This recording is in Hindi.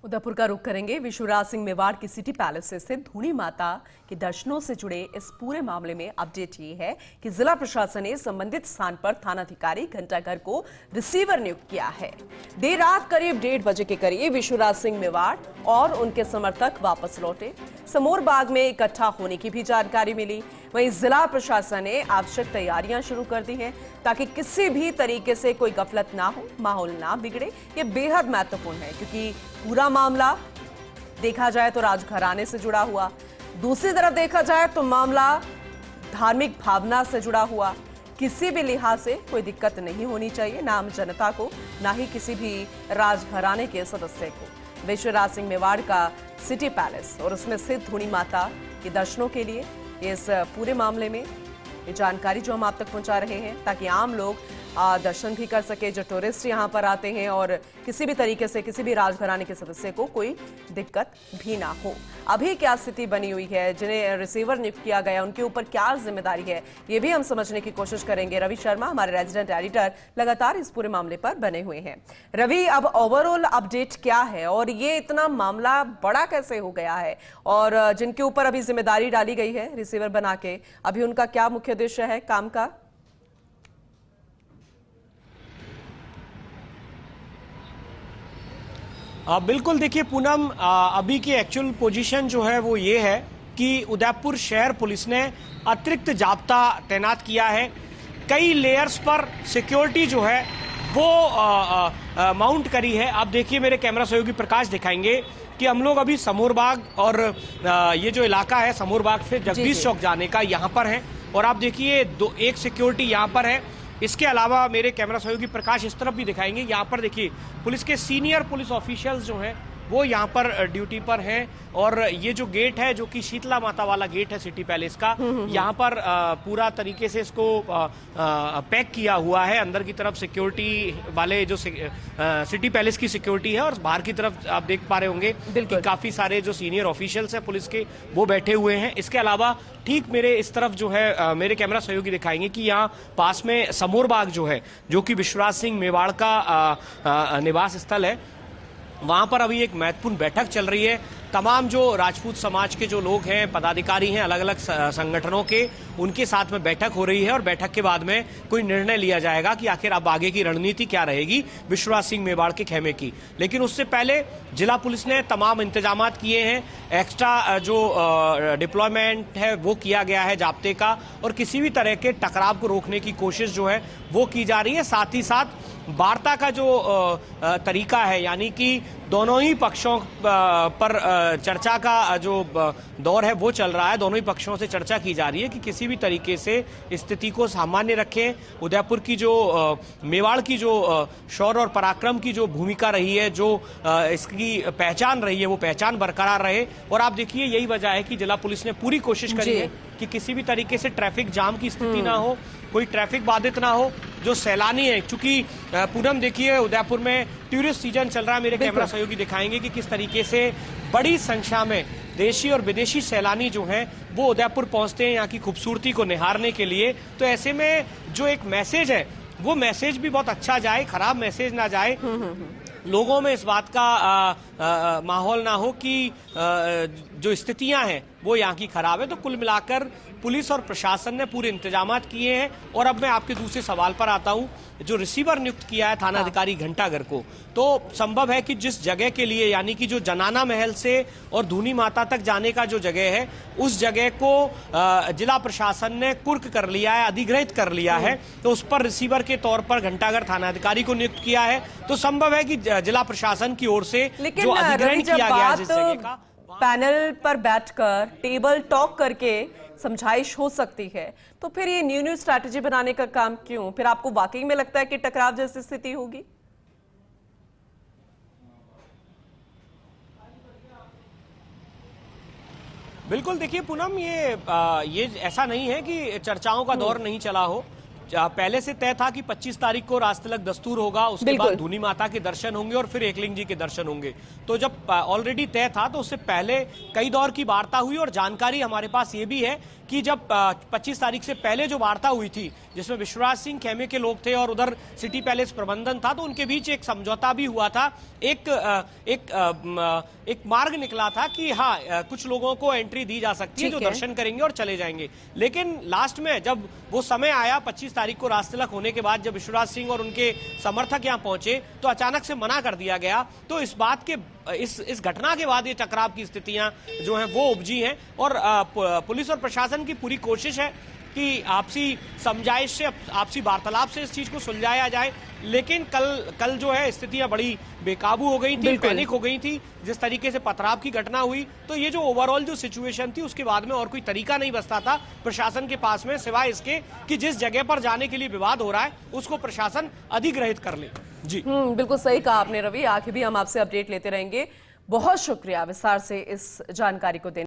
उदयपुर का रुख करेंगे। विश्वराज सिंह मेवाड़ की सिटी पैलेस से धूनी माता के दर्शनों से जुड़े इस पूरे मामले में अपडेट ये है कि जिला प्रशासन ने संबंधित स्थान पर थानाधिकारी घंटाघर को रिसीवर नियुक्त किया है। देर रात करीब 1:30 बजे के करीब विश्वराज सिंह मेवाड़ और उनके समर्थक वापस लौटे। समोर बाग में इकट्ठा होने की भी जानकारी मिली। वहीं जिला प्रशासन ने आवश्यक तैयारियां शुरू कर दी हैं ताकि किसी भी तरीके से कोई गफलत ना हो, माहौल ना बिगड़े। ये बेहद महत्वपूर्ण है क्योंकि पूरा मामला देखा जाए तो राजघराने से जुड़ा हुआ, दूसरी तरफ देखा जाए तो मामला धार्मिक भावना से जुड़ा हुआ। किसी भी लिहाज से कोई दिक्कत नहीं होनी चाहिए, ना आम जनता को, ना ही किसी भी राजघराने के सदस्य को। विश्वराज सिंह मेवाड़ का सिटी पैलेस और उसमें स्थित धूनी माता के दर्शनों के लिए इस पूरे मामले में ये जानकारी जो हम आप तक पहुंचा रहे हैं ताकि आम लोग दर्शन भी कर सके, जो टूरिस्ट यहाँ पर आते हैं, और किसी भी तरीके से किसी भी राजघराने के सदस्य को कोई दिक्कत भी ना हो। अभी क्या स्थिति बनी हुई है, जिन्हें रिसीवर नियुक्त किया गया उनके ऊपर क्या जिम्मेदारी है, ये भी हम समझने की कोशिश करेंगे। रवि शर्मा हमारे रेजिडेंट एडिटर लगातार इस पूरे मामले पर बने हुए हैं। रवि, अब ओवरऑल अपडेट क्या है और ये इतना मामला बड़ा कैसे हो गया है, और जिनके ऊपर अभी जिम्मेदारी डाली गई है रिसीवर बना के, अभी उनका क्या मुख्य उद्देश्य है काम का? बिल्कुल, देखिए पूनम, अभी की एक्चुअल पोजीशन जो है वो ये है कि उदयपुर शहर पुलिस ने अतिरिक्त जाब्ता तैनात किया है। कई लेयर्स पर सिक्योरिटी जो है वो माउंट करी है। आप देखिए, मेरे कैमरा सहयोगी प्रकाश दिखाएंगे कि हम लोग अभी समोर बाग और ये जो इलाका है समोर बाग से जगदीश चौक जाने का यहाँ पर है, और आप देखिए एक सिक्योरिटी यहाँ पर है। इसके अलावा मेरे कैमरा सहयोगी प्रकाश इस तरफ भी दिखाएंगे। यहाँ पर देखिए पुलिस के सीनियर पुलिस ऑफिशियल्स जो हैं वो यहाँ पर ड्यूटी पर हैं, और ये जो गेट है जो कि शीतला माता वाला गेट है सिटी पैलेस का, यहाँ पर पूरा तरीके से इसको पैक किया हुआ है। अंदर की तरफ सिक्योरिटी वाले जो सिटी पैलेस की सिक्योरिटी है, और बाहर की तरफ आप देख पा रहे होंगे कि काफी सारे जो सीनियर ऑफिशियल्स हैं पुलिस के वो बैठे हुए हैं। इसके अलावा ठीक मेरे इस तरफ जो है मेरे कैमरा सहयोगी दिखाएंगे कि यहाँ पास में समोर बाग जो है, जो कि विश्वराज सिंह मेवाड़ का निवास स्थल है, वहां पर अभी एक महत्वपूर्ण बैठक चल रही है। तमाम जो राजपूत समाज के जो लोग हैं, पदाधिकारी हैं अलग अलग संगठनों के, उनके साथ में बैठक हो रही है, और बैठक के बाद में कोई निर्णय लिया जाएगा कि आखिर अब आगे की रणनीति क्या रहेगी विश्वराज सिंह मेवाड़ के खेमे की। लेकिन उससे पहले जिला पुलिस ने तमाम इंतजाम किए हैं। एक्स्ट्रा जो डिप्लॉयमेंट है वो किया गया है जाब्ते का, और किसी भी तरह के टकराव को रोकने की कोशिश जो है वो की जा रही है। साथ ही साथ वार्ता का जो तरीका है, यानी कि दोनों ही पक्षों पर चर्चा का जो दौर है वो चल रहा है। दोनों ही पक्षों से चर्चा की जा रही है कि किसी भी तरीके से स्थिति को सामान्य रखें। उदयपुर की जो मेवाड़ की जो शौर्य और पराक्रम की जो भूमिका रही है, जो इसकी पहचान रही है, वो पहचान बरकरार रहे। और आप देखिए, यही वजह है कि जिला पुलिस ने पूरी कोशिश करी है कि किसी भी तरीके से ट्रैफिक जाम की स्थिति ना हो, कोई ट्रैफिक बाधित ना हो। जो सैलानी है, क्योंकि पूनम देखिए उदयपुर में टूरिस्ट सीजन चल रहा है, मेरे कैमरा सहयोगी दिखाएंगे कि किस तरीके से बड़ी संख्या में देशी और विदेशी सैलानी जो हैं वो उदयपुर पहुंचते हैं यहाँ की खूबसूरती को निहारने के लिए। तो ऐसे में जो एक मैसेज है वो मैसेज भी बहुत अच्छा जाए, खराब मैसेज ना जाए, लोगों में इस बात का माहौल ना हो कि जो स्थितियां हैं वो यहाँ की खराब है। तो कुल मिलाकर पुलिस और प्रशासन ने पूरे इंतजाम किए हैं। और अब मैं आपके दूसरे सवाल पर आता हूँ, जो रिसीवर नियुक्त किया है थानाधिकारी घंटाघर को, तो संभव है कि जिस जगह के लिए, यानी कि जो जनाना महल से और धूनी माता तक जाने का जो जगह है, उस जगह को जिला प्रशासन ने कुर्क कर लिया है, अधिग्रहित कर लिया है, तो उस पर रिसीवर के तौर पर घंटाघर थानाधिकारी को नियुक्त किया है। तो संभव है कि जिला प्रशासन की ओर से जो अधिग्रहण किया गया जिस जगह का, पैनल पर बैठकर टेबल टॉक करके समझाइश हो सकती है, तो फिर ये न्यू स्ट्रैटेजी बनाने का काम क्यों? फिर आपको वाकई में लगता है कि टकराव जैसी स्थिति होगी? बिल्कुल, देखिए पूनम, ये ऐसा नहीं है कि चर्चाओं का दौर नहीं चला हो। पहले से तय था कि 25 तारीख को राजतिलक दस्तूर होगा, उसके बाद धूनी माता के दर्शन होंगे और फिर एकलिंग जी के दर्शन होंगे। तो जब ऑलरेडी तय था तो उससे पहले कई दौर की वार्ता हुई, और जानकारी हमारे पास ये भी है कि जब 25 तारीख से पहले जो वार्ता हुई थी जिसमें विश्वराज सिंह खेमे के लोग थे और उधर सिटी पैलेस प्रबंधन था, तो उनके बीच एक समझौता भी हुआ था, एक मार्ग निकला था कि हाँ कुछ लोगों को एंट्री दी जा सकती है जो दर्शन करेंगे और चले जाएंगे। लेकिन लास्ट में जब वो समय आया 25 तारीख को राजतिलक होने के बाद, जब विश्वराज सिंह और उनके समर्थक यहाँ पहुंचे तो अचानक से मना कर दिया गया। तो इस बात के इस घटना के बाद ये टकराव की स्थितियां जो हैं वो उपजी हैं और पुलिस और प्रशासन की पूरी कोशिश है कि आपसी समझाइश से, आपसी वार्तालाप से इस चीज को सुलझाया जाए। लेकिन कल जो है स्थितियां बड़ी बेकाबू हो गई थी, पैनिक हो गई थी जिस तरीके से पथराव की घटना हुई। तो ये जो ओवरऑल जो सिचुएशन थी उसके बाद में और कोई तरीका नहीं बचता था प्रशासन के पास में, सिवाय इसके कि जिस जगह पर जाने के लिए विवाद हो रहा है उसको प्रशासन अधिग्रहित कर ले। जी बिल्कुल सही कहा आपने रवि, आगे भी हम आपसे अपडेट लेते रहेंगे। बहुत शुक्रिया विस्तार से इस जानकारी को देने